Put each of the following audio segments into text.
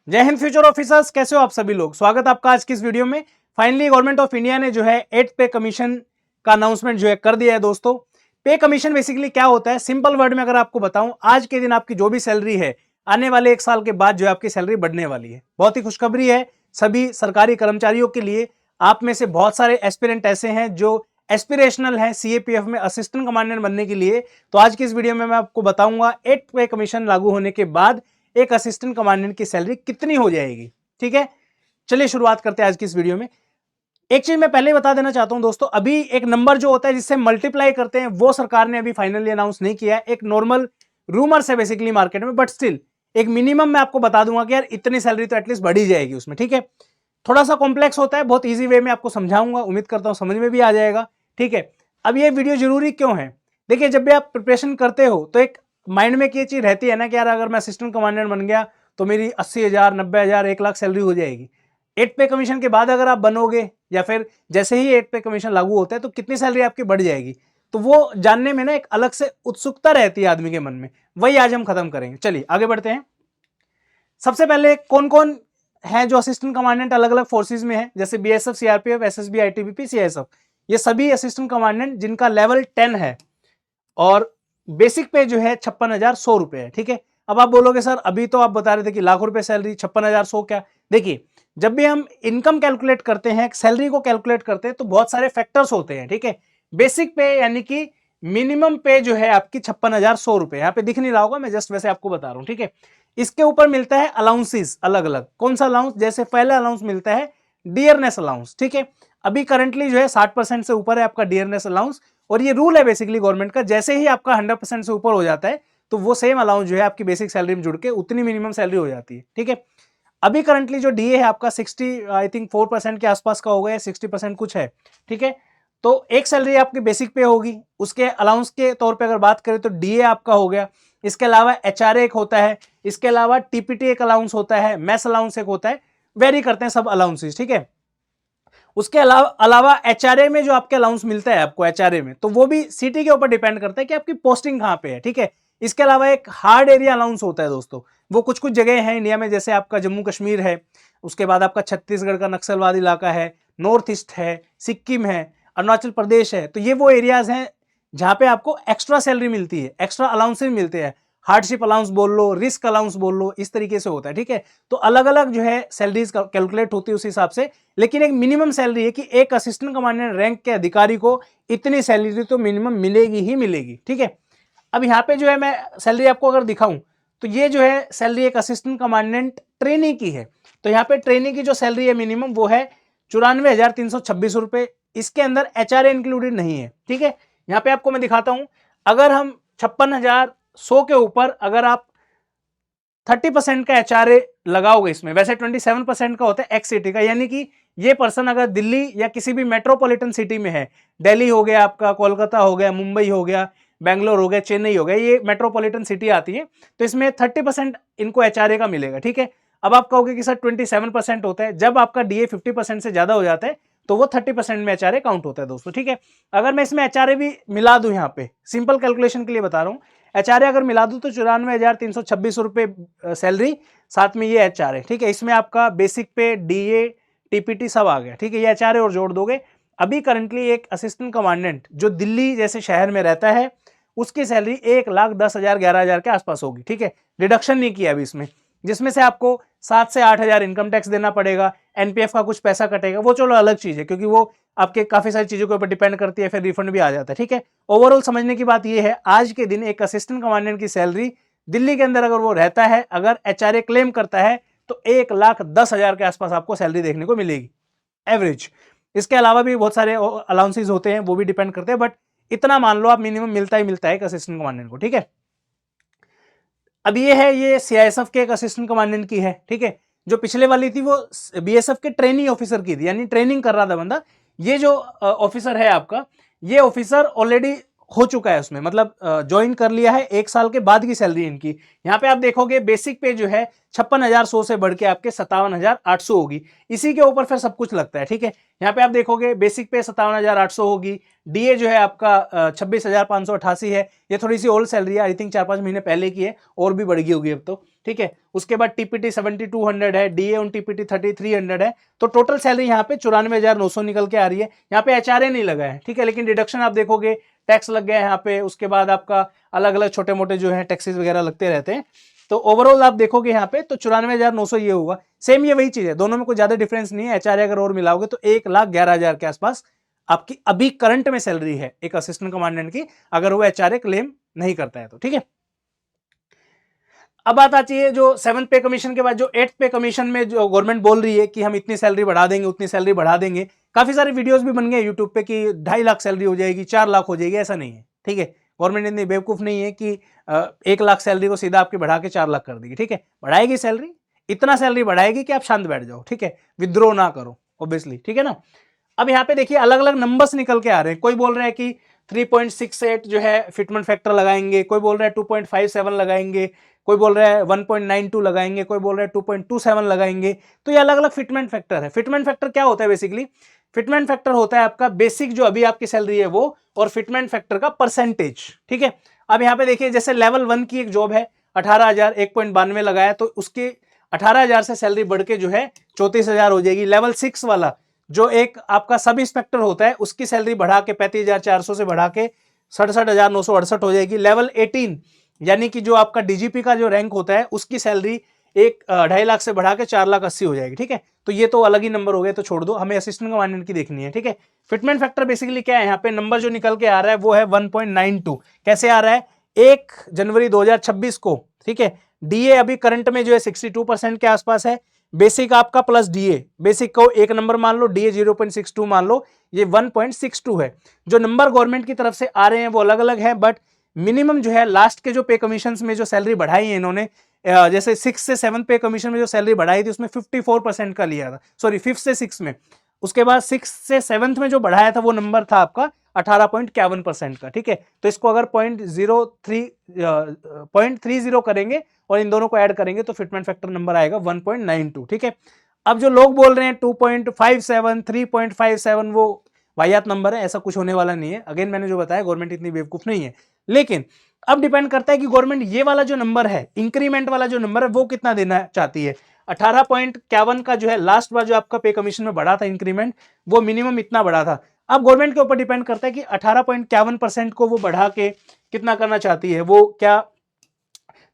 जय Hind future officers, कैसे हो आप सभी लोग। स्वागत आपका आज की इस वीडियो में। फाइनली गवर्नमेंट ऑफ इंडिया ने जो है 8th पे कमीशन का अनाउंसमेंट जो है कर दिया है दोस्तों। पे कमीशन बेसिकली क्या होता है, सिंपल वर्ड में अगर आपको बताऊं, आज के दिन आपकी जो भी सैलरी है आने वाले 1 साल के बाद जो है आपकी सैलरी बढ़ने वाली है। बहुत ही खुशखबरी है सभी सरकारी कर्मचारियों के लिए। आप में से बहुत सारे एस्पिरेंट ऐसे हैं जो एस्पिरेशनल है सीएपीएफ में असिस्टेंट कमांडेंट बनने के लिए। तो आज की इस वीडियो में मैं आपको बताऊंगा 8th पे कमीशन लागू होने के बाद एक असिस्टेंट कमांडेंट की सैलरी कितनी हो जाएगी। ठीक है, चलिए शुरुआत करते हैं आज की इस वीडियो में। एक चीज मैं पहले बता देना चाहता हूं दोस्तों, अभी एक नंबर जो होता है जिससे मल्टीप्लाई करते हैं वो सरकार ने अभी फाइनली अनाउंस नहीं किया है। एक नॉर्मल रूमर्स है बेसिकली मार्केट में, बट स्टिल एक मिनिमम मैं आपको बता दूंगा कि यार इतनी सैलरी तो एटलीस्ट बढ़ी जाएगी उसमें। ठीक है, थोड़ा सा कॉम्प्लेक्स होता है, बहुत ईजी वे में आपको समझाऊंगा, उम्मीद करता हूं समझ में भी आ जाएगा। ठीक है, अब ये वीडियो जरूरी क्यों है, देखिए जब भी आप प्रिपरेशन करते हो तो एक माइंड में ये चीज रहती है ना कि यार अगर मैं असिस्टेंट कमांडेंट बन गया तो मेरी 80,000, 90,000, 1 लाख सैलरी हो जाएगी। 8th पे कमीशन के बाद अगर आप बनोगे या फिर जैसे ही 8th पे कमीशन लागू होता है तो कितनी सैलरी आपकी बढ़ जाएगी, तो वो जानने में ना एक अलग से उत्सुकता रहती है आदमी के मन में। वही आज हम खत्म करेंगे। चलिए आगे बढ़ते हैं। सबसे पहले कौन कौन है जो असिस्टेंट कमांडेंट अलग अलग फोर्सेज में है, जैसे BSF, CRPF, SSB, ITBP, CISF, ये सभी असिस्टेंट कमांडेंट जिनका लेवल 10 है और बेसिक पे जो है 56,100 रुपए है। ठीक है, अब आप बोलोगे सर अभी तो आप बता रहे थे कि लाखों रुपए सैलरी, 56,100 क्या। देखिए जब भी हम इनकम कैलकुलेट करते हैं, सैलरी को कैलकुलेट करते हैं तो बहुत सारे फैक्टर्स होते हैं। ठीक है, बेसिक पे यानी कि मिनिमम पे जो है आपकी 56,100 रुपए, यहाँ पे दिख नहीं रहा होगा, मैं जस्ट वैसे आपको बता रहा हूं। ठीक है, इसके ऊपर मिलता है अलाउंसेस अलग अलग। कौन सा अलाउंस, जैसे पहला अलाउंस मिलता है डियरनेस अलाउंस। ठीक है, अभी करंटली जो है 60% से ऊपर है आपका डियरनेस अलाउंस, और ये रूल है बेसिकली गवर्नमेंट का, जैसे ही आपका 100% से ऊपर हो जाता है तो वो सेम अलाउंस जो है आपकी बेसिक सैलरी में जुड़ के उतनी मिनिमम सैलरी हो जाती है। ठीक है, अभी करंटली जो डीए है आपका 60 आई थिंक 4% के आसपास का होगा या 60% कुछ है। ठीक है, तो एक सैलरी आपकी बेसिक पे होगी, उसके अलाउंस के तौर पे अगर बात करें तो डीए आपका हो गया, इसके अलावा एचआरए एक होता है, इसके अलावा टीपीटी एक अलाउंस होता है, मैस अलाउंस एक होता है, वेरी करते हैं सब अलाउंसेस। ठीक है, उसके अलावा एचआरए में जो आपके अलाउंस मिलता है आपको एचआरए में, तो वो भी सिटी के ऊपर डिपेंड करता है कि आपकी पोस्टिंग कहां पे है। ठीक है, इसके अलावा एक हार्ड एरिया अलाउंस होता है दोस्तों, वो कुछ कुछ जगह है इंडिया में, जैसे आपका जम्मू कश्मीर है, उसके बाद आपका छत्तीसगढ़ का नक्सलवादी इलाका है, नॉर्थ ईस्ट है, सिक्किम है, अरुणाचल प्रदेश है, तो ये वो एरियाज हैं जहां पे आपको एक्स्ट्रा सैलरी मिलती है, एक्स्ट्रा अलाउंसेस मिलते हैं। हार्डशिप अलाउंस बोल लो, रिस्क अलाउंस बोल लो, इस तरीके से होता है। ठीक है, तो अलग अलग जो है सैलरीज कैलकुलेट होती है उस हिसाब से, लेकिन एक मिनिमम सैलरी है कि एक असिस्टेंट कमांडेंट रैंक के अधिकारी को इतनी सैलरी तो मिनिमम मिलेगी ही मिलेगी। ठीक है, अब यहाँ पे जो है मैं सैलरी आपको अगर दिखाऊं तो ये जो है सैलरी एक असिस्टेंट कमांडेंट ट्रेनी की है। तो यहाँ पे ट्रेनी की जो सैलरी है मिनिमम वो है 94,326 रुपए। इसके अंदर एचआरए इंक्लूडेड नहीं है। ठीक है, यहाँ पे आपको मैं दिखाता हूं, अगर हम 56,100 के ऊपर अगर आप 30% का एचआरए लगाओगे इसमें, वैसे 27% का होता है एक्स सिटी का, यानी कि ये पर्सन अगर दिल्ली या किसी भी मेट्रोपॉलिटन सिटी में है, दिल्ली हो गया आपका, कोलकाता हो गया, मुंबई हो गया, बेंगलोर हो गया, चेन्नई हो गया, ये मेट्रोपॉलिटन सिटी आती है, तो इसमें 30% इनको एचआरए का मिलेगा। ठीक है, अब आप कहोगे कि सर 27% होता है, जब आपका डीए 50% से ज्यादा हो जाता है तो वो 30% में एचआरए काउंट होता है दोस्तों। ठीक है, अगर मैं इसमें एचआरए भी मिला दूं, यहाँ पे सिंपल कैलकुलेशन के लिए बता रहा हूं, एचआरए अगर मिला दूं तो 94,326 रुपए सैलरी, साथ में ये एचआरए। ठीक है, इसमें आपका बेसिक पे, डीए, टीपीटी सब आ गया। ठीक है, ये एचआरए और जोड़ दोगे, अभी करंटली एक असिस्टेंट कमांडेंट जो दिल्ली जैसे शहर में रहता है उसकी सैलरी 1,10,000, 11,000 के आसपास होगी। ठीक है, डिडक्शन नहीं किया अभी इसमें, जिसमें से आपको 7 से 8,000 इनकम टैक्स देना पड़ेगा, एनपीएफ का कुछ पैसा कटेगा, वो चलो अलग चीज है क्योंकि वो आपके काफी सारी चीजों के ऊपर डिपेंड करती है, फिर रिफंड भी आ जाता है। ठीक है, ओवरऑल समझने की बात यह है, आज के दिन एक असिस्टेंट कमांडेंट की सैलरी दिल्ली के अंदर अगर वो रहता है, अगर एचआरए क्लेम करता है तो 1,10,000 के आसपास आपको सैलरी देखने को मिलेगी एवरेज। इसके अलावा भी बहुत सारे अलाउंसेस होते हैं, वो भी डिपेंड करते हैं, बट इतना मान लो आप मिनिमम मिलता ही मिलता है एक असिस्टेंट कमांडेंट को। ठीक है, अब ये है, ये सीआईएसएफ के एक असिस्टेंट कमांडेंट की है। ठीक है, जो पिछले वाली थी वो बीएसएफ के ट्रेनिंग ऑफिसर की थी, यानी ट्रेनिंग कर रहा था बंदा। ये जो ऑफिसर है आपका, ये ऑफिसर ऑलरेडी हो चुका है उसमें, मतलब ज्वाइन कर लिया है, 1 साल के बाद की सैलरी इनकी। यहाँ पे आप देखोगे बेसिक पे जो है 56,100 से बढ़ के आपके 57,800 होगी, इसी के ऊपर फिर सब कुछ लगता है। ठीक है, यहाँ पे आप देखोगे बेसिक पे 57,800 होगी, डीए जो है आपका 26,588 है, ये थोड़ी सी ओल्ड सैलरी है, आई थिंक 4-5 महीने पहले की है, और भी बढ़ गई होगी अब तो। ठीक है। उसके बाद टीपीटी 7200 है, डीए ऑन टीपीटी 3300 है। तो टोटल सैलरी यहाँ पे 94,900 निकल के आ रही है। यहाँ पे एचआरए नहीं लगा है, ठीक है, लेकिन डिडक्शन आप देखोगे टैक्स लग गया है यहाँ पे, उसके बाद आपका अलग अलग छोटे मोटे जो है टैक्सेस वगैरह लगते रहते हैं। तो ओवरऑल आप देखोगे यहाँ पे तो 94,900 ये हुआ। सेम ये वही चीज है, दोनों में कोई ज्यादा डिफरेंस नहीं है। एचआरए अगर और मिलाओगे तो 1,11,000 के आसपास आपकी अभी करंट में सैलरी है एक असिस्टेंट कमांडेंट की, अगर वो एचआरए क्लेम नहीं करता है तो, ठीक है। अब बात आती है जो 7th पे कमीशन के बाद जो 8th पे कमीशन में जो गवर्नमेंट बोल रही है कि हम इतनी सैलरी बढ़ा देंगे, उतनी सैलरी बढ़ा देंगे। काफी सारे वीडियोस भी बन गए यूट्यूब पे कि 2.5 लाख सैलरी हो जाएगी, 4 लाख हो जाएगी, ऐसा नहीं है, ठीक है। गवर्नमेंट इतनी बेवकूफ नहीं है कि 1 लाख सैलरी को सीधा आपके बढ़ा के 4 लाख कर देगी, ठीक है। बढ़ाएगी सैलरी, इतना सैलरी बढ़ाएगी कि आप शांत बैठ जाओ, ठीक है, विद्रोह ना करो ऑब्वियसली, ठीक है ना। अब यहाँ पे देखिए अलग अलग नंबर्स निकल के आ रहे हैं। कोई बोल रहा है कि 3.68 जो है फिटमेंट फैक्टर लगाएंगे, कोई बोल रहा है 2.57 लगाएंगे, कोई बोल रहा है 1.92 लगाएंगे, कोई बोल रहा है 2.27 लगाएंगे। तो ये अलग अलग फिटमेंट फैक्टर है। फिटमेंट फैक्टर क्या होता है बेसिकली? फिटमेंट फैक्टर होता है आपका बेसिक जो अभी आपकी सैलरी है वो, और फिटमेंट फैक्टर का परसेंटेज, ठीक है। अब यहाँ पे देखिए जैसे लेवल 1 की एक जॉब है, 18,000 1.92 लगाया तो उसके 18,000 से सैलरी बढ़ के जो है 34,000 हो जाएगी। लेवल 6 वाला जो एक आपका सब इंस्पेक्टर होता है उसकी सैलरी बढ़ा के 35,400 से बढ़ा के 67,968 हो जाएगी। लेवल 18 यानी कि जो आपका डीजीपी का जो रैंक होता है उसकी सैलरी 2.5 लाख से बढ़ा के 4,80,000 हो जाएगी, ठीक है। तो ये तो अलग ही नंबर हो गए, तो छोड़ दो, हमें असिस्टेंट कमांडेंट की देखनी है, ठीक है। फिटमेंट फैक्टर बेसिकली क्या है, यहाँ पे नंबर जो निकल के आ रहा है वो है 1.92। कैसे आ रहा है? 1 जनवरी 2026 को, ठीक है। डीए अभी करंट में जो है 62% के आसपास है। बेसिक आपका प्लस डीए, बेसिक को 1 नंबर मान लो, डीए 0.62 मान लो, ये 1.62 है। जो नंबर गवर्नमेंट की तरफ से आ रहे हैं वो अलग अलग है, बट मिनिमम जो है लास्ट के जो पे कमीशन में जो सैलरी बढ़ाई है इन्होंने, जैसे 6 से 7 पे कमीशन में जो सैलरी बढ़ाई थी उसमें 54% का लिया था, सॉरी 5th से 6 में। उसके बाद 6 से 7th में जो बढ़ाया था वो नंबर था आपका 18.51% का, ठीक है। तो इसको अगर 0.30 करेंगे और इन दोनों को ऐड करेंगे तो फिटमेंट फैक्टर नंबर आएगा 1.92, ठीक है। अब जो लोग बोल रहे हैं 2.57 3.57 वो वाहियात नंबर है, ऐसा कुछ होने वाला नहीं है। अगेन मैंने जो बताया गवर्नमेंट इतनी बेवकूफ नहीं है, लेकिन अब डिपेंड करता है कि गवर्नमेंट ये वाला जो नंबर है, इंक्रीमेंट वाला जो नंबर है वो कितना देना चाहती है। 18.51 का जो है लास्ट बार जो आपका पे कमीशन में बढ़ा था इंक्रीमेंट, वो मिनिमम इतना बढ़ा था। अब गवर्नमेंट के ऊपर डिपेंड करता है कि 18.51% को वो बढ़ा के कितना करना चाहती है, वो क्या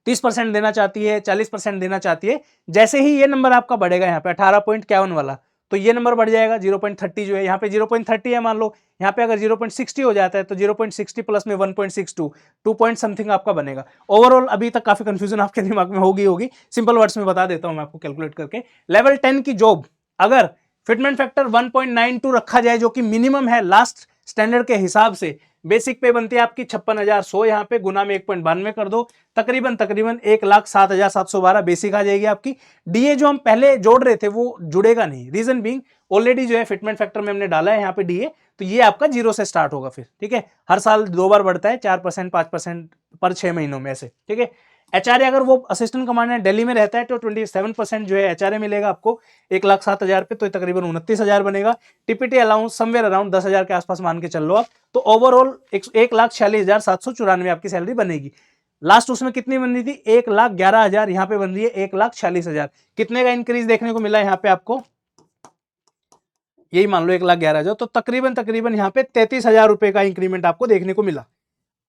30% देना चाहती है, 40% देना चाहती है। जैसे ही ये नंबर आपका बढ़ेगा यहाँ पे 18.51 वाला, तो ये नंबर बढ़ जाएगा 0.30 जो है, यहाँ पे 0.30 है मान लो, यहाँ पे अगर 0.60 हो जाता है तो 0.60 प्लस में 1.62 2 पॉइंट समथिंग आपका बनेगा। ओवरऑल अभी तक काफी कंफ्यूजन आपके दिमाग में होगी, सिंपल वर्ड्स में बता देता हूं मैं आपको कैलकुलेट करके। लेवल 10 की जॉब अगर फिटमेंट फैक्टर 1.92 रखा जाए जो कि मिनिमम है लास्ट स्टैंडर्ड के हिसाब से, बेसिक पे बनती है आपकी 56,100, यहाँ पे गुना में 1.92 कर दो, तकरीबन 1,07,712 बेसिक आ जाएगी आपकी। डीए जो हम पहले जोड़ रहे थे वो जुड़ेगा नहीं, रीजन बीइंग ऑलरेडी जो है फिटमेंट फैक्टर में हमने डाला है यहाँ पे डीए, तो ये आपका 0 से स्टार्ट होगा फिर, ठीक है। हर साल 2 बार बढ़ता है, 4% 5% पर 6 महीनों में ऐसे, ठीक है। एचआरए अगर वो असिस्टेंट कमांडेंट दिल्ली में रहता है तो 27% जो है एचआरए मिलेगा आपको 1,07,000 पे, तो तकरीबन 29,000 बनेगा। टीपीटी अलाउंस समवेयर अराउंड 10,000 के आसपास मान के चल लो आप, तो ओवरऑल 1,46,794 आपकी सैलरी बनेगी। लास्ट उसमें कितनी बन रही थी? 1,11,000, यहाँ पे बन रही है 1,46,000। कितने का इंक्रीज देखने को मिला यहाँ पे आपको? यही मान लो 1,11,000, तो तकरीबन यहाँ पे 33,000 रुपए का इंक्रीमेंट आपको देखने को मिला।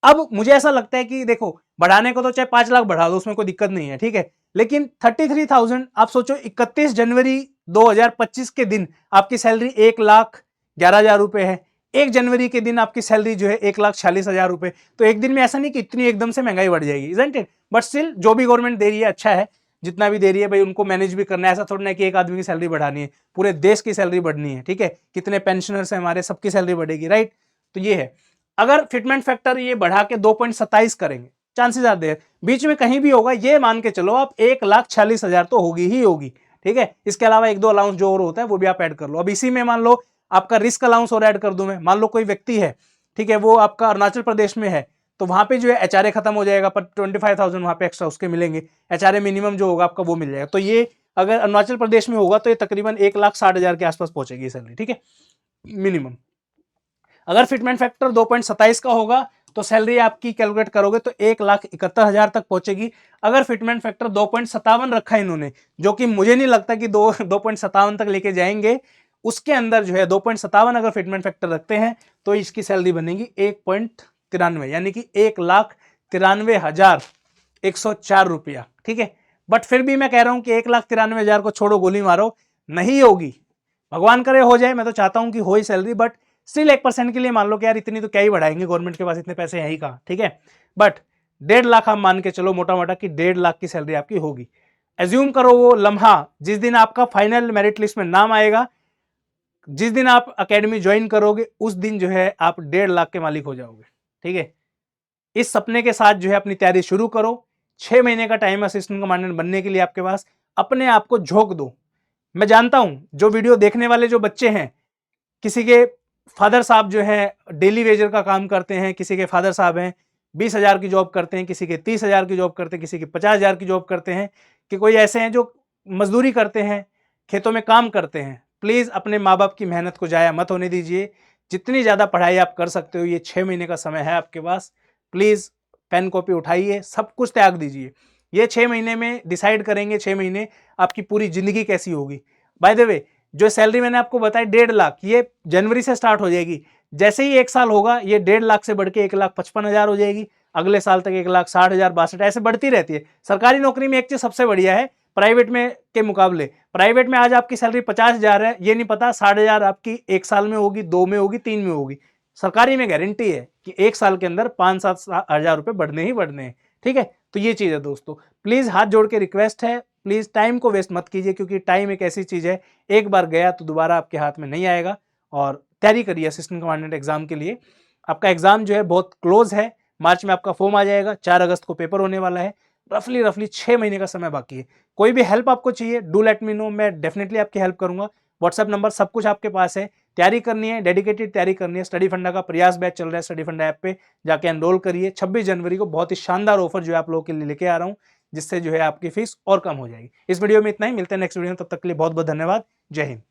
अब मुझे ऐसा लगता है कि देखो बढ़ाने को तो चाहे 5 लाख बढ़ा दो, उसमें कोई दिक्कत नहीं है, ठीक है, लेकिन 33,000 आप सोचो 31 जनवरी 2025 के दिन आपकी सैलरी 1,11,000 रुपए है, 1 जनवरी के दिन आपकी सैलरी जो है 1,46,000 रुपए। तो एक दिन में ऐसा नहीं कि इतनी एकदम से महंगाई बढ़ जाएगी, इजंट इट? बट स्टिल जो भी गवर्नमेंट दे रही है अच्छा है, जितना भी दे रही है भाई उनको मैनेज भी करना है। ऐसा थोड़ा ना कि एक आदमी की सैलरी बढ़ानी है, पूरे देश की सैलरी बढ़नी है, ठीक है। कितने पेंशनर्स हैं हमारे, सबकी सैलरी बढ़ेगी, राइट। तो ये है, अगर फिटमेंट फैक्टर ये बढ़ा के 2.27 करेंगे, चांसेस आर देयर, बीच में कहीं भी होगा, ये मान के चलो आप 1,46,000 तो होगी ही होगी, ठीक है। इसके अलावा 1-2 अलाउंस जो और होता है वो भी आप ऐड कर लो। अब इसी में मान लो आपका रिस्क अलाउंस और ऐड कर दूं मैं, मान लो कोई व्यक्ति है, ठीक है, वो आपका अरुणाचल प्रदेश में है, तो वहां पे जो है एचआरए खत्म हो जाएगा, पर 25,000 वहां पे एक्स्ट्रा उसके मिलेंगे, एचआरए मिनिमम जो होगा आपका वो मिल जाएगा। तो ये अगर अरुणाचल प्रदेश में होगा तो ये तकरीबन 1,60,000 के आसपास पहुंचेगी सैलरी, ठीक है, मिनिमम। अगर फिटमेंट फैक्टर 2.27 का होगा तो सैलरी आपकी कैलकुलेट करोगे तो 1,71,000 तक पहुंचेगी। अगर फिटमेंट फैक्टर 2.57 रखा है इन्होंने, जो कि मुझे नहीं लगता कि 2.57 तक लेके जाएंगे, उसके अंदर जो है 2.57 अगर फिटमेंट फैक्टर रखते हैं तो इसकी सैलरी बनेगी 1.93, यानी कि 1,93,104 रुपया। ठीक है, बट फिर भी मैं कह रहा हूं कि 1,93,000 को छोड़ो, गोली मारो, नहीं होगी, भगवान करे हो जाए, मैं तो चाहता हूं कि हो ही सैलरी, बट स्टिल 1% के लिए मान लो कि यार इतनी तो क्या ही बढ़ाएंगे, गवर्नमेंट के पास इतने पैसे हैं ही कहां। ठीक है, बट 1.5 लाख आप मान के चलो मोटा मोटा कि 1.5 लाख की सैलरी आपकी होगी। एज्यूम करो वो लम्हा जिस दिन आपका फाइनल मेरिट लिस्ट में नाम आएगा, जिस दिन आप अकेडमी ज्वाइन करोगे, उस दिन जो है आप 1.5 लाख के मालिक हो जाओगे। ठीक है, इस सपने के साथ जो है अपनी तैयारी शुरू करो। 6 महीने का टाइम असिस्टेंट कमांडेंट बनने के लिए आपके पास, अपने आप को झोंक दो। मैं जानता हूं जो वीडियो देखने वाले जो बच्चे हैं, किसी के फादर साहब जो है डेली वेजर का काम करते हैं, किसी के फादर साहब हैं 20,000 की जॉब करते हैं, किसी के 30,000 की जॉब करते हैं, किसी के 50,000 की जॉब करते हैं, कि कोई ऐसे हैं जो मजदूरी करते हैं, खेतों में काम करते हैं। प्लीज अपने माँ बाप की मेहनत को जाया मत होने दीजिए। जितनी ज्यादा पढ़ाई आप कर सकते हो, ये 6 महीने का समय है आपके पास, प्लीज पेन कॉपी उठाइए, सब कुछ त्याग दीजिए। ये 6 महीने में डिसाइड करेंगे, 6 महीने आपकी पूरी जिंदगी कैसी होगी। बाय द वे, जो सैलरी मैंने आपको बताई 1.5 लाख, ये जनवरी से स्टार्ट हो जाएगी। जैसे ही 1 साल होगा, ये 1.5 लाख से बढ़ के 1,55,000 हो जाएगी। अगले साल तक 1,60,000, 62, ऐसे बढ़ती रहती है। सरकारी नौकरी में एक चीज सबसे बढ़िया है प्राइवेट में के मुकाबले, प्राइवेट में आज आपकी सैलरी 50,000 है, ये नहीं पता 60,000 आपकी 1 साल में होगी, 2 में होगी, 3 में होगी। सरकारी में गारंटी है कि 1 साल के अंदर 5-7 हजार रुपए बढ़ने ही बढ़ने हैं। ठीक है, तो ये चीज है दोस्तों, प्लीज हाथ जोड़ के रिक्वेस्ट है, प्लीज टाइम को वेस्ट मत कीजिए, क्योंकि टाइम एक ऐसी चीज है, एक बार गया तो दोबारा आपके हाथ में नहीं आएगा। और तैयारी करिए असिस्टेंट कमांडेंट एग्जाम के लिए। आपका एग्जाम जो है बहुत क्लोज है, मार्च में आपका फॉर्म आ जाएगा, 4 अगस्त को पेपर होने वाला है, रफली 6 महीने का समय बाकी है। कोई भी हेल्प आपको चाहिए, डू लेट मी नो, मैं डेफिनेटली आपकी हेल्प करूंगा। व्हाट्सएप नंबर सब कुछ आपके पास है। तैयारी करनी है, डेडिकेटेड तैयारी करनी है। स्टडी फंडा का प्रयास बैच चल रहा है, स्टडी फंडा ऐप पे जाके एनरोल करिए। 26 जनवरी को बहुत ही शानदार ऑफर जो है आप लोगों के लिए लेके आ रहा हूं, जिससे जो है आपकी फीस और कम हो जाएगी। इस वीडियो में इतना ही, मिलते हैं नेक्स्ट वीडियो में, तब तक के लिए बहुत बहुत धन्यवाद। जय हिंद।